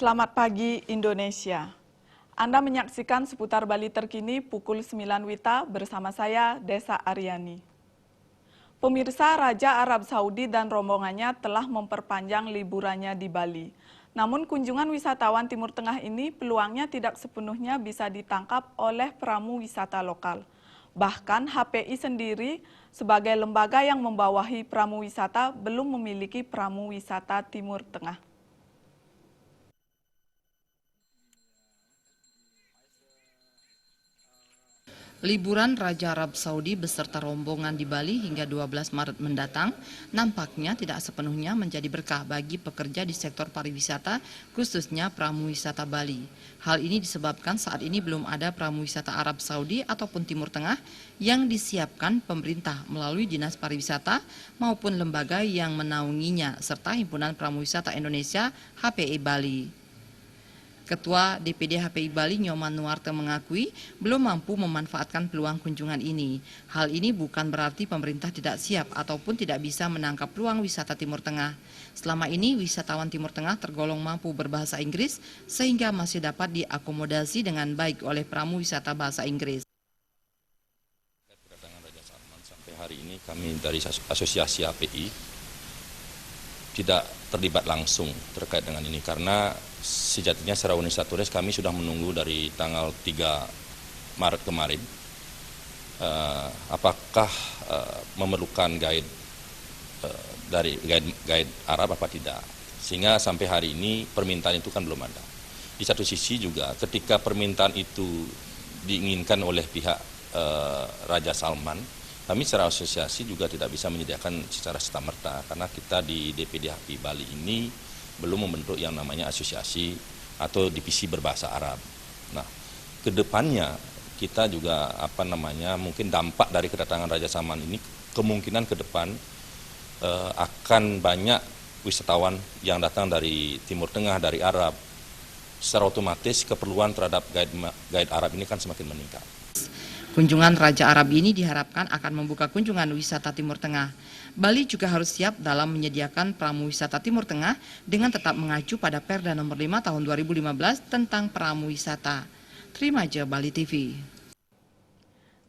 Selamat pagi Indonesia. Anda menyaksikan seputar Bali terkini pukul 9 WITA bersama saya, Desa Aryani. Pemirsa, Raja Arab Saudi dan rombongannya telah memperpanjang liburannya di Bali. Namun kunjungan wisatawan Timur Tengah ini peluangnya tidak sepenuhnya bisa ditangkap oleh pramu wisata lokal. Bahkan HPI sendiri sebagai lembaga yang membawahi pramu wisata belum memiliki pramu wisata Timur Tengah. Liburan Raja Arab Saudi beserta rombongan di Bali hingga 12 Maret mendatang nampaknya tidak sepenuhnya menjadi berkah bagi pekerja di sektor pariwisata, khususnya pramu wisata Bali. Hal ini disebabkan saat ini belum ada pramu wisata Arab Saudi ataupun Timur Tengah yang disiapkan pemerintah melalui Dinas Pariwisata maupun lembaga yang menaunginya serta Himpunan Pramu Wisata Indonesia HPI Bali. Ketua DPD HPI Bali Nyoman Nuarte mengakui belum mampu memanfaatkan peluang kunjungan ini. Hal ini bukan berarti pemerintah tidak siap ataupun tidak bisa menangkap peluang wisata Timur Tengah. Selama ini wisatawan Timur Tengah tergolong mampu berbahasa Inggris sehingga masih dapat diakomodasi dengan baik oleh pramu wisata bahasa Inggris. Kedatangan Raja Salman sampai hari ini kami dari Asosiasi HPI tidak terlibat langsung terkait dengan ini karena sejatinya secara organisatoris kami sudah menunggu dari tanggal 3 Maret kemarin apakah memerlukan guide dari guide Arab apa tidak, sehingga sampai hari ini permintaan itu kan belum ada. Di satu sisi juga ketika permintaan itu diinginkan oleh pihak Raja Salman, kami secara asosiasi juga tidak bisa menyediakan secara serta-merta karena kita di DPD HPI Bali ini belum membentuk yang namanya asosiasi atau divisi berbahasa Arab. Nah, kedepannya kita juga mungkin dampak dari kedatangan Raja Salman ini kemungkinan ke depan akan banyak wisatawan yang datang dari Timur Tengah, dari Arab. Secara otomatis keperluan terhadap guide Arab ini kan semakin meningkat. Kunjungan Raja Arab ini diharapkan akan membuka kunjungan wisata Timur Tengah. Bali juga harus siap dalam menyediakan pramu wisata Timur Tengah dengan tetap mengacu pada Perda Nomor 5 Tahun 2015 tentang pramu wisata. Terima aja Bali TV.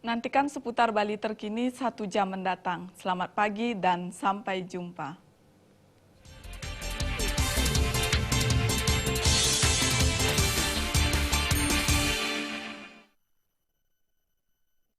Nantikan seputar Bali terkini 1 jam mendatang. Selamat pagi dan sampai jumpa.